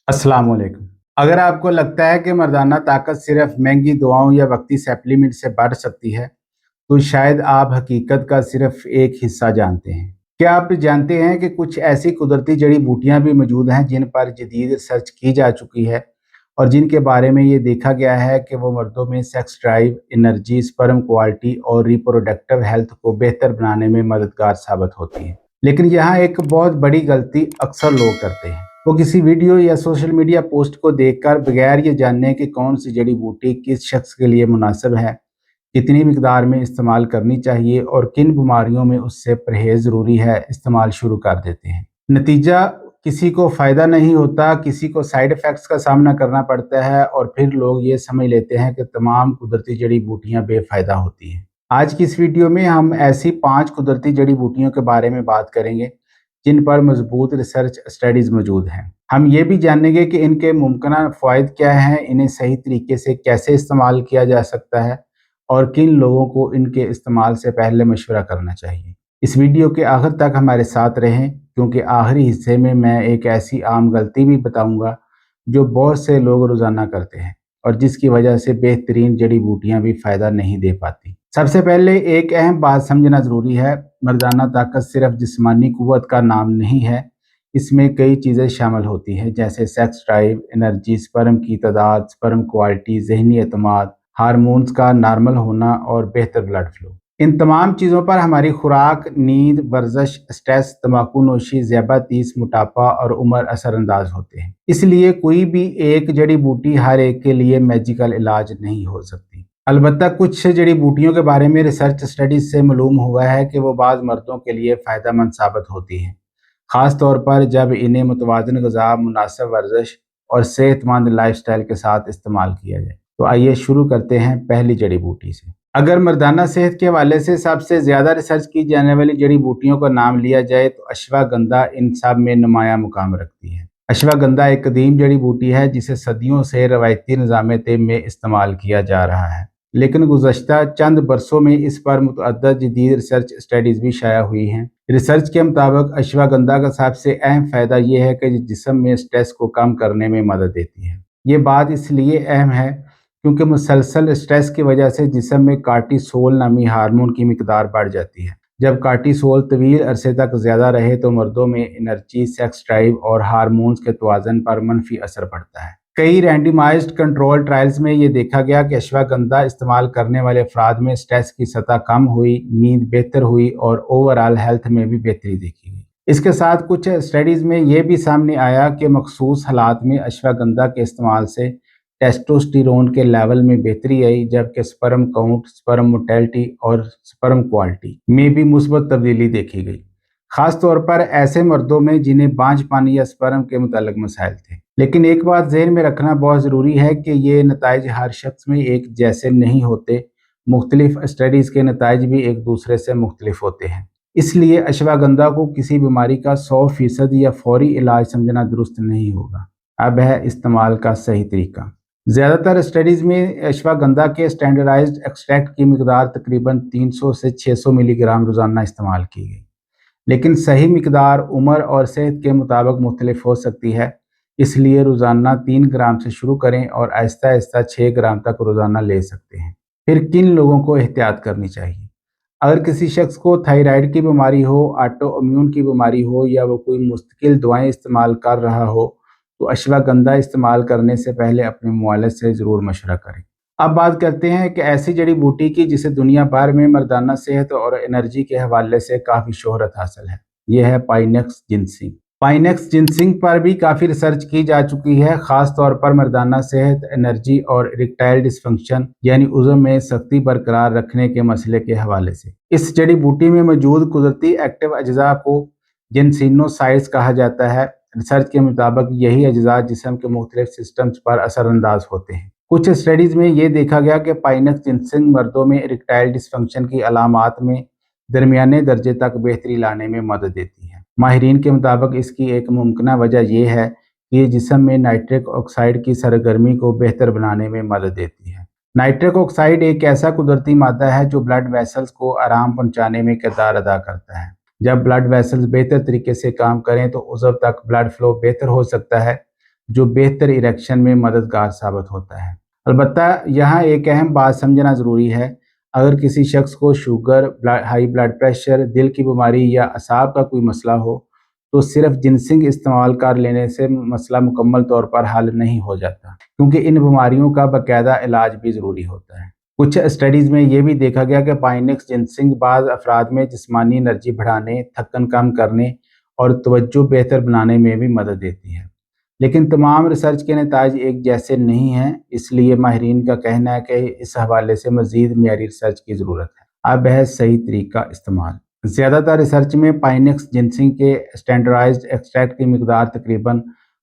अस्सलाम वालेकुम। अगर आपको लगता है कि मर्दाना ताकत सिर्फ महंगी दवाओं या वक्ती सप्लीमेंट से बढ़ सकती है, तो शायद आप हकीकत का सिर्फ एक हिस्सा जानते हैं। क्या आप जानते हैं कि कुछ ऐसी कुदरती जड़ी बूटियां भी मौजूद हैं जिन पर जदीद रिसर्च की जा चुकी है और जिनके बारे में ये देखा गया है कि वो मर्दों में sex drive, energy, sperm quality और रिप्रोडक्टिव हेल्थ को बेहतर बनाने में मददगार साबित होती हैं। लेकिन यहाँ एक बहुत बड़ी गलती अक्सर लोग करते हैं। वो किसी वीडियो या सोशल मीडिया पोस्ट को देखकर बगैर ये जानने कि कौन सी जड़ी बूटी किस शख्स के लिए मुनासिब है, कितनी मिकदार में इस्तेमाल करनी चाहिए और किन बीमारियों में उससे परहेज ज़रूरी है, इस्तेमाल शुरू कर देते हैं। नतीजा किसी को फ़ायदा नहीं होता, किसी को साइड इफ़ेक्ट्स का सामना करना पड़ता है और फिर लोग ये समझ लेते हैं कि तमाम कुदरती जड़ी बूटियाँ बेफ़ायदा होती हैं। आज की इस वीडियो में हम ऐसी 5 कुदरती जड़ी बूटियों के बारे में बात करेंगे जिन पर मजबूत रिसर्च स्टडीज़ मौजूद हैं। हम ये भी जानेंगे कि इनके मुमकिन फ़वाइद क्या हैं, इन्हें सही तरीके से कैसे इस्तेमाल किया जा सकता है और किन लोगों को इनके इस्तेमाल से पहले मशवरा करना चाहिए। इस वीडियो के आखिर तक हमारे साथ रहें, क्योंकि आखिरी हिस्से में मैं एक ऐसी आम गलती भी बताऊंगा जो बहुत से लोग रोज़ाना करते हैं और जिसकी वजह से बेहतरीन जड़ी बूटियां भी फ़ायदा नहीं दे पाती। सबसे पहले एक अहम बात समझना ज़रूरी है, मर्दाना ताकत सिर्फ जिस्मानी क़ुव्वत का नाम नहीं है। इसमें कई चीज़ें शामिल होती हैं, जैसे सेक्स ड्राइव, एनर्जी, स्पर्म की तादाद, स्पर्म क्वालिटी, ज़हनी एतमाद, हार्मोन्स का नॉर्मल होना और बेहतर ब्लड फ्लो। इन तमाम चीज़ों पर हमारी खुराक, नींद, वर्जिश, स्ट्रेस, तंबाकू नोशी, ज़्यादतीस, मोटापा और उम्र असरअंदाज होते हैं। इसलिए कोई भी एक जड़ी बूटी हर एक के लिए मैजिकल इलाज नहीं हो सकती। अलबत्ता कुछ जड़ी बूटियों के बारे में रिसर्च स्टडीज से मालूम हुआ है कि वो बाज़ मर्दों के लिए फ़ायदेमंद साबित होती हैं, ख़ास तौर पर जब इन्हें मुतवाज़न ग़िज़ा, मुनासिब वर्जिश और सेहतमंद लाइफस्टाइल के साथ इस्तेमाल किया जाए। तो आइए शुरू करते हैं पहली जड़ी बूटी से। अगर मर्दाना सेहत के हवाले से सबसे ज़्यादा रिसर्च की जाने वाली जड़ी बूटियों का नाम लिया जाए तो अश्वगंधा इन सब में नुमाया मुकाम रखती है। अश्वगंधा एक कदीम जड़ी बूटी है जिसे सदियों से रवायती निज़ाम तिब में इस्तेमाल किया जा रहा है, लेकिन गुज़श्ता चंद बरसों में इस पर मुतअद्दिद जदीद रिसर्च स्टडीज़ भी शाया हुई हैं। रिसर्च के मुताबिक अश्वगंधा का सबसे अहम फ़ायदा यह है कि जिस्म में स्ट्रेस को कम करने में मदद देती है। ये बात इसलिए अहम है क्योंकि मुसलसल स्ट्रेस की वजह से जिस्म में कार्टिसोल नामी हार्मोन की मिकदार बढ़ जाती है। जब कार्टिसोल तवील अरसे तक ज़्यादा रहे तो मर्दों में एनर्जी, सेक्स ड्राइव और हार्मोन्स के तवाज़न पर मनफी असर पड़ता है। कई रैंडमाइज्ड कंट्रोल ट्रायल्स में ये देखा गया कि अश्वगंधा इस्तेमाल करने वाले अफराद में स्ट्रेस की सतह कम हुई, नींद बेहतर हुई और ओवरऑल हेल्थ में भी बेहतरी देखी गई। इसके साथ कुछ स्टडीज़ में ये भी सामने आया कि मखसूस हालात में अश्वगंधा के इस्तेमाल से टेस्टोस्टेरोन के लेवल में बेहतरी आई, जबकि स्पर्म काउंट, स्पर्म मोटेलिटी और स्पर्म क्वालिटी में भी मुस्बत तब्दीली देखी गई, खास तौर पर ऐसे मर्दों में जिन्हें बांझपन या स्पर्म के मुताल्लिक मसाइल थे। लेकिन एक बात ज़हन में रखना बहुत ज़रूरी है कि ये नताइज हर शख्स में एक जैसे नहीं होते। मुख्तलिफ स्टडीज़ के नताइज भी एक दूसरे से मुख्तलिफ होते हैं। इसलिए अश्वगंधा को किसी बीमारी का 100% या फौरी इलाज समझना दुरुस्त नहीं होगा। अब है इस्तेमाल का सही तरीका। ज़्यादातर स्टडीज़ में अश्वगंधा के स्टैंडर्डाइज्ड एक्सट्रैक्ट की मिकदार तकरीबन 300 से 600 मिलीग्राम रोज़ाना इस्तेमाल की गई, लेकिन सही मिकदार उम्र और सेहत के मुताबिक मुख्तलिफ हो सकती है। इसलिए रोज़ाना 3 ग्राम से शुरू करें और आहिस्ता आहिस्ता 6 ग्राम तक रोज़ाना ले सकते हैं। फिर किन लोगों को एहतियात करनी चाहिए? अगर किसी शख्स को थायराइड की बीमारी हो, ऑटो इम्यून की बीमारी हो या वो कोई मुस्तकिल दवाएं इस्तेमाल कर रहा हो, तो अश्वगंधा इस्तेमाल करने से पहले अपने मुआलिज से ज़रूर मशवरा करें। अब बात करते हैं कि ऐसी जड़ी बूटी की जिसे दुनिया भर में मर्दाना सेहत और एनर्जी के हवाले से काफ़ी शोहरत हासिल है। यह है पाइनेक्स जिनसिंग। पाइनेक्स जिनसिंग पर भी काफ़ी रिसर्च की जा चुकी है, ख़ास तौर पर मर्दाना सेहत, एनर्जी और इरेक्टाइल डिस्फंक्शन यानी उज़्म में सख्ती बरकरार रखने के मसले के हवाले से। इस जड़ी बूटी में मौजूद कुदरती एक्टिव अज्जा को जिनसिनोसाइड्स कहा जाता है। रिसर्च के मुताबिक यही अज्जा जिस्म के मुख्तलिफ सिस्टम्स पर असरअंदाज होते हैं। कुछ स्टडीज़ में ये देखा गया कि पाइनेक्स जिनसिंग मर्दों में इरेक्टाइल डिस्फंक्शन की अलामात में दरमियाने दर्जे तक बेहतरी लाने में मदद देती है। माहिरीन के मुताबिक इसकी एक मुमकिन वजह यह है कि ये जिस्म में नाइट्रिक ऑक्साइड की सरगर्मी को बेहतर बनाने में मदद देती है। नाइट्रिक ऑक्साइड एक ऐसा कुदरती मादा है जो ब्लड वेसल्स को आराम पहुंचाने में किरदार अदा करता है। जब ब्लड वेसल्स बेहतर तरीके से काम करें तो उज़्व तक ब्लड फ्लो बेहतर हो सकता है, जो बेहतर इरेक्शन में मददगार साबित होता है। अलबत्ता यहाँ एक अहम बात समझना ज़रूरी है, अगर किसी शख्स को शुगर, हाई ब्लड प्रेशर, दिल की बीमारी या असाब का कोई मसला हो, तो सिर्फ जिनसिंग इस्तेमाल कर लेने से मसला मुकम्मल तौर पर हल नहीं हो जाता, क्योंकि इन बीमारियों का बाकायदा इलाज भी ज़रूरी होता है। कुछ स्टडीज़ में ये भी देखा गया कि पाइनेक्स जिनसिंग बाज़ अफराद में जिस्मानी एनर्जी बढ़ाने, थकन कम करने और तवज्जो बेहतर बनाने में भी मदद देती है। लेकिन तमाम रिसर्च के नताइज एक जैसे नहीं हैं, इसलिए माहिरीन का कहना है कि इस हवाले से मज़ीद मियारी रिसर्च की ज़रूरत है। अब है सही तरीका इस्तेमाल। ज़्यादातर रिसर्च में पाइनेक्स जिनसिंग के स्टैंडर्डाइज्ड एक्सट्रैक्ट की मकदार तकरीबन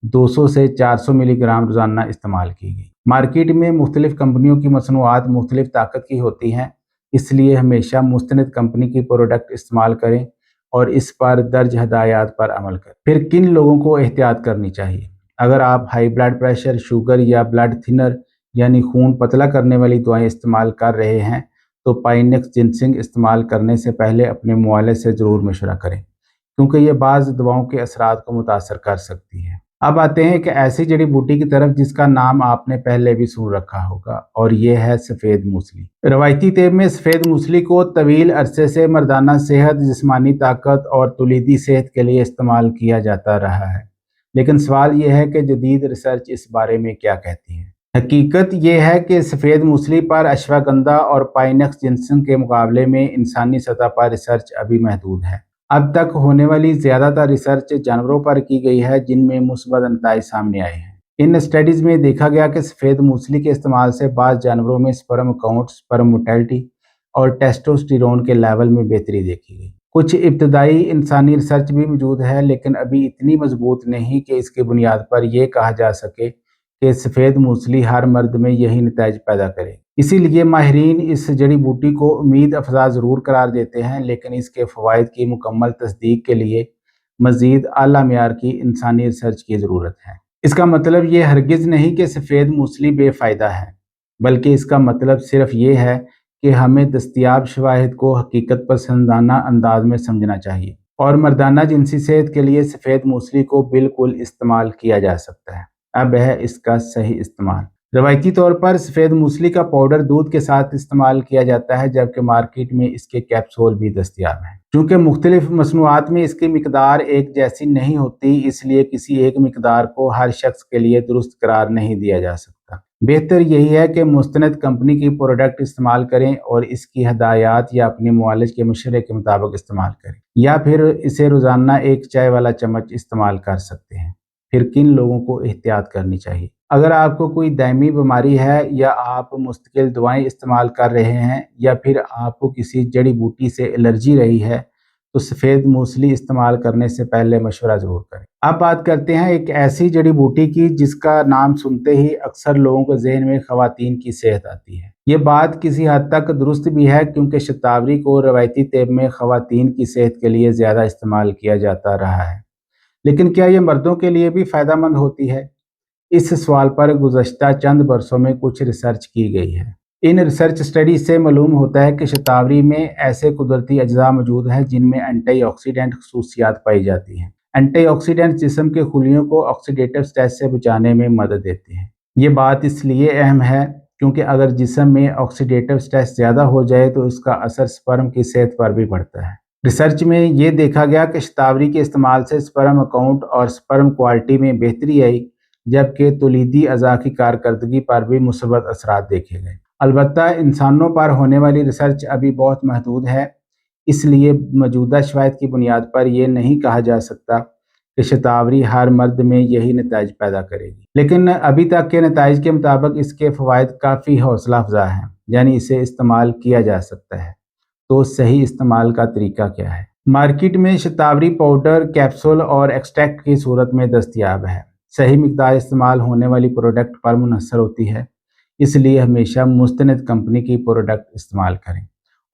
200 से 400 मिलीग्राम रोज़ाना इस्तेमाल की गई। मार्केट में मुख्तलिफ कंपनियों की मसनूआत मुख्तलिफ ताकत की होती हैं, इसलिए हमेशा मुस्तनद कंपनी की प्रोडक्ट इस्तेमाल करें और इस पर दर्ज हदायत पर अमल करें। फिर किन लोगों को एहतियात करनी चाहिए? अगर आप हाई ब्लड प्रेशर, शुगर या ब्लड थिनर यानी खून पतला करने वाली दवाएं इस्तेमाल कर रहे हैं, तो पाइनेक्स जिनसिंग इस्तेमाल करने से पहले अपने मुआलिज से ज़रूर मशवरा करें, क्योंकि ये बाज़ दवाओं के असरात को मुतासर कर सकती है। अब आते हैं एक ऐसी जड़ी बूटी की तरफ जिसका नाम आपने पहले भी सुन रखा होगा, और ये है सफ़ेद मूसली। रवायती तेब में सफ़ेद मूसली को तवील अरसे से मर्दाना सेहत, जिस्मानी ताकत और तुलीदी सेहत के लिए इस्तेमाल किया जाता रहा है। लेकिन सवाल यह है कि जदीद रिसर्च इस बारे में क्या कहती है। हकीकत यह है कि सफ़ेद मूसली पर अश्वगंधा और पाइनेक्स जिनसिंग के मुकाबले में इंसानी सतह पर रिसर्च अभी महदूद है। अब तक होने वाली ज़्यादातर रिसर्च जानवरों पर की गई है, जिनमें मुस्बत नताइज सामने आए हैं। इन स्टडीज़ में देखा गया कि सफ़ेद मूसली के इस्तेमाल से बाज़ जानवरों में स्पर्म काउंट, स्पर्म मोटेलिटी और टेस्टोस्टेरोन के लेवल में बेहतरी देखी गई। कुछ इब्तदाई इंसानी रिसर्च भी मौजूद है, लेकिन अभी इतनी मजबूत नहीं कि इसकी बुनियाद पर यह कहा जा सके कि सफ़ेद मूसली हर मर्द में यही नताइज पैदा करे। इसीलिए माहिरीन इस जड़ी बूटी को उम्मीद अफजा ज़रूर करार देते हैं, लेकिन इसके फ़वाइद की मुकम्मल तस्दीक के लिए मज़ीद आला मियार की इंसानी रिसर्च की ज़रूरत है। इसका मतलब ये हरगिज़ नहीं कि सफ़ेद मूसली बेफ़ायदा है, बल्कि इसका मतलब सिर्फ ये है कि हमें दस्तयाब शवाहिद को हकीकत पसंदाना अंदाज में समझना चाहिए, और मर्दाना जिनसी सेहत के लिए सफ़ेद मूसली को बिल्कुल इस्तेमाल किया जा सकता है। अब है इसका सही इस्तेमाल। रवायती तौर पर सफ़ेद मूसली का पाउडर दूध के साथ इस्तेमाल किया जाता है, जबकि मार्केट में इसके कैप्सूल भी दस्तयाब हैं। चूँकि मुख्तलिफ मसनूआत में इसकी मिकदार एक जैसी नहीं होती, इसलिए किसी एक मिकदार को हर शख्स के लिए दुरुस्त करार नहीं दिया जा सकता। बेहतर यही है कि मुस्तनद कंपनी की प्रोडक्ट इस्तेमाल करें और इसकी हदायत या अपने मुआलिज के मशवरे के मुताबिक इस्तेमाल करें, या फिर इसे रोज़ाना एक चाय वाला चम्मच इस्तेमाल कर सकते हैं। फिर किन लोगों को एहतियात करनी चाहिए? अगर आपको कोई दायमी बीमारी है, या आप मुस्तकिल दवाएं इस्तेमाल कर रहे हैं, या फिर आपको किसी जड़ी बूटी से एलर्जी रही है, तो सफ़ेद मूसली इस्तेमाल करने से पहले मशवरा ज़रूर करें। अब बात करते हैं एक ऐसी जड़ी बूटी की जिसका नाम सुनते ही अक्सर लोगों के जहन में ख़वातीन की सेहत आती है। ये बात किसी हद तक दुरुस्त भी है, क्योंकि शतावरी को रवायती तेब में ख़वातीन की सेहत के लिए ज़्यादा इस्तेमाल किया जाता रहा है। लेकिन क्या ये मर्दों के लिए भी फ़ायदेमंद होती है? इस सवाल पर गुज़श्ता चंद बरसों में कुछ रिसर्च की गई है। इन रिसर्च स्टडीज से मालूम होता है कि शतावरी में ऐसे कुदरती अज्जा मौजूद हैं जिनमें एंटीऑक्सीडेंट खसूसियात पाई जाती हैं। एंटीऑक्सीडेंट जिस्म के खुलियों को ऑक्सीडेटिव स्ट्रेस से बचाने में मदद देते हैं। ये बात इसलिए अहम है क्योंकि अगर जिस्म में ऑक्सीडेटिव स्ट्रेस ज़्यादा हो जाए तो इसका असर स्पर्म की सेहत पर भी पड़ता है। रिसर्च में ये देखा गया कि शतावरी के इस्तेमाल से स्पर्म अकाउंट और स्पर्म क्वालिटी में बेहतरी आई, जबकि तुलीदी अज़ा की कारकर्दगी पर भी मुस्बत असरात देखे गए। अलबत्ता इंसानों पर होने वाली रिसर्च अभी बहुत महदूद है, इसलिए मौजूदा शवाहिद की बुनियाद पर यह नहीं कहा जा सकता कि शतावरी हर मर्द में यही नताइज पैदा करेगी। लेकिन अभी तक के नताइज के मुताबिक इसके फ़वाइद काफ़ी हौसला अफजा हैं, यानी इसे इस्तेमाल किया जा सकता है। तो सही इस्तेमाल का तरीका क्या है? मार्केट में शतावरी पाउडर, कैप्सूल और एक्सट्रैक्ट की सूरत में दस्तयाब है। सही मिकदार इस्तेमाल होने वाली प्रोडक्ट पर मुनहसर होती है, इसलिए हमेशा मुस्तनद कंपनी की प्रोडक्ट इस्तेमाल करें,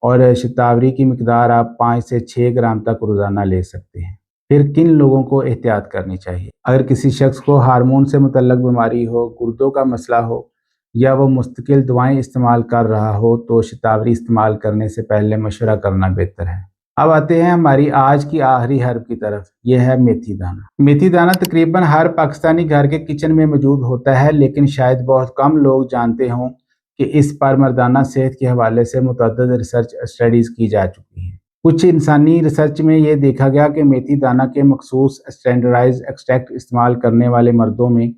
और शतावरी की मिकदार आप 5 से 6 ग्राम तक रोज़ाना ले सकते हैं। फिर किन लोगों को एहतियात करनी चाहिए? अगर किसी शख्स को हार्मोन से मुतल्लक बीमारी हो, गुर्दों का मसला हो, या वो मुस्तकिल दवाएं इस्तेमाल कर रहा हो, तो शतावरी इस्तेमाल करने से पहले मशवरा करना बेहतर है। अब आते हैं हमारी आज की आखिरी हर्ब की तरफ। यह है मेथी दाना। मेथी दाना तकरीबन हर पाकिस्तानी घर के किचन में मौजूद होता है, लेकिन शायद बहुत कम लोग जानते हों कि इस पर मर्दाना सेहत के हवाले से मुतअद्दिद रिसर्च स्टडीज़ की जा चुकी हैं। कुछ इंसानी रिसर्च में ये देखा गया कि मेथी दाना के मखसूस स्टैंडर्डाइज एक्सट्रैक्ट इस्तेमाल करने वाले मर्दों में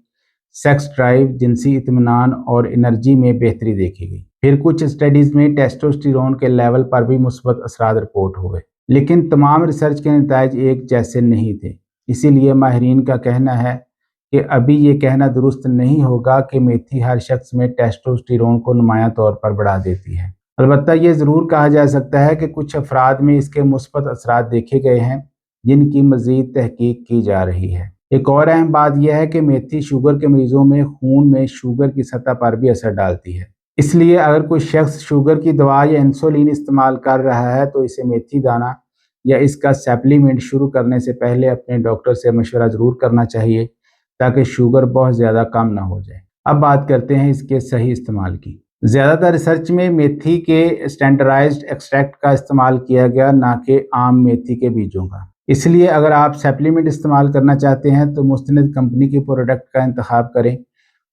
सेक्स ड्राइव, जिनसी इत्मीनान और एनर्जी में बेहतरी देखी गई। फिर कुछ स्टडीज़ में टेस्टोस्टेरोन के लेवल पर भी मुस्बत असरात रिपोर्ट हुए, लेकिन तमाम रिसर्च के नतीजे एक जैसे नहीं थे। इसीलिए माहिरीन का कहना है कि अभी ये कहना दुरुस्त नहीं होगा कि मेथी हर शख्स में टेस्टोस्टेरोन को नुमायां तौर पर बढ़ा देती है। अलबत्ता ये ज़रूर कहा जा सकता है कि कुछ अफराद में इसके मुस्बत असरात देखे गए हैं, जिनकी मज़ीद तहकीक की जा रही है। एक और अहम बात यह है कि मेथी शुगर के मरीजों में खून में शुगर की सतह पर भी असर डालती है। इसलिए अगर कोई शख्स शुगर की दवा या इंसुलिन इस्तेमाल कर रहा है तो इसे मेथी दाना या इसका सप्लीमेंट शुरू करने से पहले अपने डॉक्टर से मशवरा ज़रूर करना चाहिए, ताकि शुगर बहुत ज़्यादा कम ना हो जाए। अब बात करते हैं इसके सही इस्तेमाल की। ज़्यादातर रिसर्च में मेथी के स्टैंडर्डाइज्ड एक्सट्रैक्ट का इस्तेमाल किया गया, ना कि आम मेथी के बीजों का। इसलिए अगर आप सप्लीमेंट इस्तेमाल करना चाहते हैं तो मुस्तनद कंपनी के प्रोडक्ट का इंतखाब करें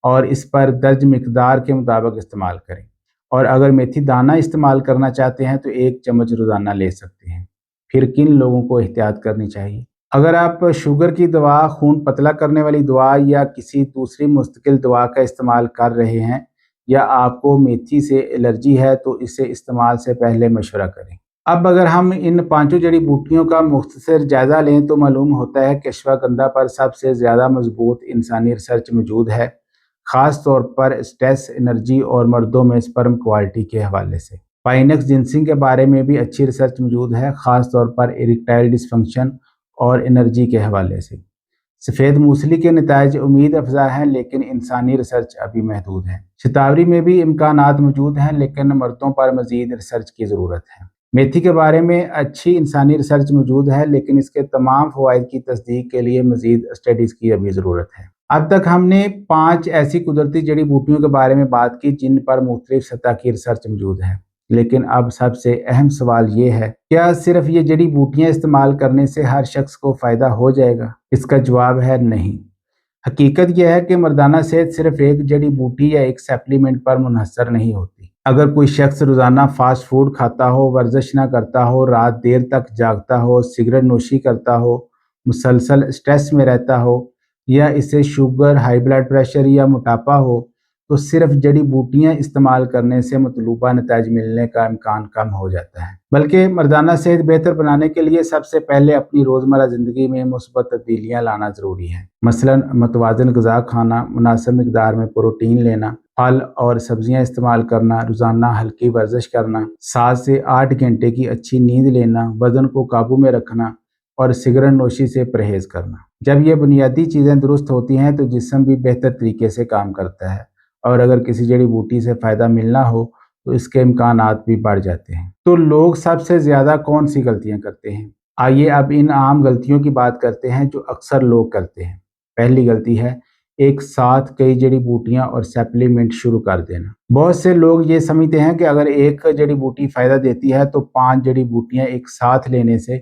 और इस पर दर्ज मिकदार के मुताबिक इस्तेमाल करें। और अगर मेथी दाना इस्तेमाल करना चाहते हैं तो 1 चम्मच रोज़ाना ले सकते हैं। फिर किन लोगों को एहतियात करनी चाहिए? अगर आप शुगर की दवा, खून पतला करने वाली दवा या किसी दूसरी मुस्तकिल दवा का इस्तेमाल कर रहे हैं या आपको मेथी से एलर्जी है तो इसे इस्तेमाल से पहले मशवरा करें। अब अगर हम इन 5 जड़ी बूटियों का मुख्तसर जायज़ा लें तो मालूम होता है कि अश्वगंधा पर सबसे ज़्यादा मजबूत इंसानी रिसर्च मौजूद है, ख़ास तौर पर स्ट्रेस, एनर्जी और मर्दों में स्पर्म क्वालिटी के हवाले से। पाइनक्स जिनसिंग के बारे में भी अच्छी रिसर्च मौजूद है, ख़ास तौर पर इरेक्टाइल डिसफंक्शन और एनर्जी के हवाले से। सफ़ेद मूसली के नताइज उम्मीद अफजा हैं, लेकिन इंसानी रिसर्च अभी महदूद है। शतावरी में भी इम्कानात मौजूद हैं, लेकिन मर्दों पर मज़ीद रिसर्च की ज़रूरत है। मेथी के बारे में अच्छी इंसानी रिसर्च मौजूद है, लेकिन इसके तमाम फ़वाइद की तस्दीक के लिए मज़ीद स्टडीज़ की अभी ज़रूरत है। अब तक हमने 5 ऐसी कुदरती जड़ी बूटियों के बारे में बात की जिन पर मुख्तलिफ सतह की रिसर्च मौजूद है, लेकिन अब सबसे अहम सवाल ये है, क्या सिर्फ ये जड़ी बूटियाँ इस्तेमाल करने से हर शख्स को फ़ायदा हो जाएगा? इसका जवाब है नहीं। हकीकत यह है कि मर्दाना सेहत सिर्फ एक जड़ी बूटी या एक सप्लीमेंट पर मुनहसर नहीं होती। अगर कोई शख्स रोज़ाना फास्ट फूड खाता हो, वर्जिश ना करता हो, रात देर तक जागता हो, सिगरेट नोशी करता हो, मुसलसल स्ट्रेस में रहता हो या इसे शुगर, हाई ब्लड प्रेशर या मोटापा हो, तो सिर्फ जड़ी बूटियाँ इस्तेमाल करने से मतलूबा नतीजे मिलने का इम्कान कम हो जाता है। बल्कि मर्दाना सेहत बेहतर बनाने के लिए सबसे पहले अपनी रोज़मर्रा ज़िंदगी में मुस्बत तब्दीलियाँ लाना ज़रूरी है। मसलन मतवाज़न ग़िज़ा खाना, मुनासिब मिक़दार में प्रोटीन लेना, फल और सब्जियां इस्तेमाल करना, रोज़ाना हल्की वर्जिश करना, 7 से 8 घंटे की अच्छी नींद लेना, वज़न को काबू में रखना और सिगरेट नोशी से परहेज़ करना। जब ये बुनियादी चीज़ें दुरुस्त होती हैं तो जिस्म भी बेहतर तरीके से काम करता है, और अगर किसी जड़ी बूटी से फ़ायदा मिलना हो तो इसके इम्कानात भी बढ़ जाते हैं। तो लोग सबसे ज़्यादा कौन सी गलतियाँ करते हैं? आइए अब इन आम गलतियों की बात करते हैं जो अक्सर लोग करते हैं। पहली गलती है एक साथ कई जड़ी बूटियां और सप्लीमेंट शुरू कर देना। बहुत से लोग ये समझते हैं कि अगर एक जड़ी बूटी फ़ायदा देती है तो 5 जड़ी बूटियां एक साथ लेने से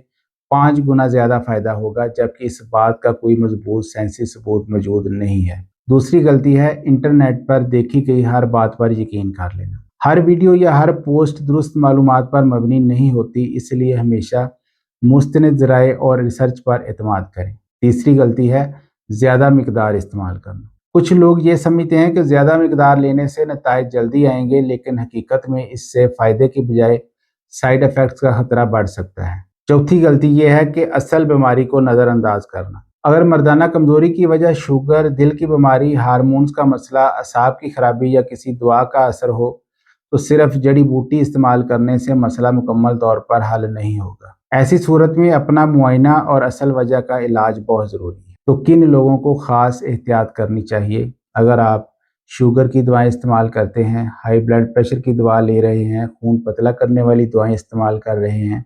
5 गुना ज़्यादा फ़ायदा होगा, जबकि इस बात का कोई मजबूत साइंसी सबूत मौजूद नहीं है। दूसरी गलती है इंटरनेट पर देखी गई हर बात पर यकीन कर लेना। हर वीडियो या हर पोस्ट दुरुस्त मालूमात पर मबनी नहीं होती, इसलिए हमेशा मुस्तनद ज़राए और रिसर्च पर एतमाद करें। तीसरी गलती है ज़्यादा मिकदार इस्तेमाल करना। कुछ लोग ये समझते हैं कि ज़्यादा मिकदार लेने से नताइज जल्दी आएंगे, लेकिन हकीकत में इससे फ़ायदे की बजाय साइड इफ़ेक्ट्स का खतरा बढ़ सकता है। चौथी गलती यह है कि असल बीमारी को नज़रअंदाज करना। अगर मर्दाना कमज़ोरी की वजह शुगर, दिल की बीमारी, हार्मोन्स का मसला, असाब की खराबी या किसी दवा का असर हो तो सिर्फ जड़ी बूटी इस्तेमाल करने से मसला मुकम्मल तौर पर हल नहीं होगा। ऐसी सूरत में अपना मुआयना और असल वजह का इलाज बहुत ज़रूरी है। तो किन लोगों को ख़ास एहतियात करनी चाहिए? अगर आप शुगर की दवाएं इस्तेमाल करते हैं, हाई ब्लड प्रेशर की दवा ले रहे हैं, खून पतला करने वाली दवाएं इस्तेमाल कर रहे हैं,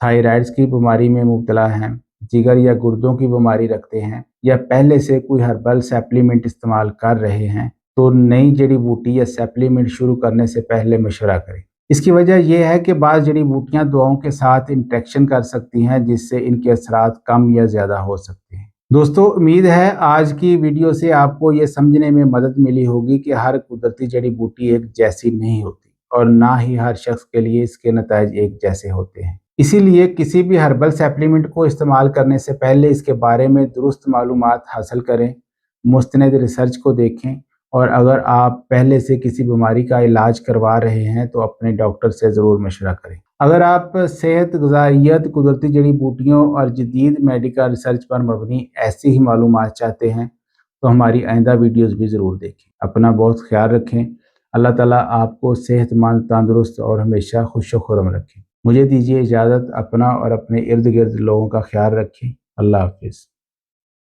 थायराइड्स की बीमारी में मुब्तला हैं, जिगर या गुर्दों की बीमारी रखते हैं या पहले से कोई हर्बल सप्लीमेंट इस्तेमाल कर रहे हैं, तो नई जड़ी बूटी या सप्लीमेंट शुरू करने से पहले मशवरा करें। इसकी वजह यह है कि बाज़ जड़ी बूटियाँ दवाओं के साथ इंटरेक्शन कर सकती हैं, जिससे इनके असरात कम या ज़्यादा हो सकते हैं। दोस्तों, उम्मीद है आज की वीडियो से आपको ये समझने में मदद मिली होगी कि हर कुदरती जड़ी बूटी एक जैसी नहीं होती और ना ही हर शख्स के लिए इसके नताइज एक जैसे होते हैं। इसीलिए किसी भी हर्बल सप्लीमेंट को इस्तेमाल करने से पहले इसके बारे में दुरुस्त मालूमात हासिल करें, मुस्तनद रिसर्च को देखें, और अगर आप पहले से किसी बीमारी का इलाज करवा रहे हैं तो अपने डॉक्टर से ज़रूर मशवरा करें। अगर आप सेहत, ग़िज़ाइयत, कुदरती जड़ी बूटियों और जदीद मेडिकल रिसर्च पर मबनी ऐसी ही मालूमात चाहते हैं तो हमारी आइंदा वीडियोज़ भी ज़रूर देखें। अपना बहुत ख्याल रखें। अल्लाह ताला आपको सेहतमंद, तंदुरुस्त और हमेशा खुश व खुर्रम रखें। मुझे दीजिए इजाज़त। अपना और अपने इर्द गिर्द लोगों का ख्याल रखें। अल्लाह हाफ़िज़।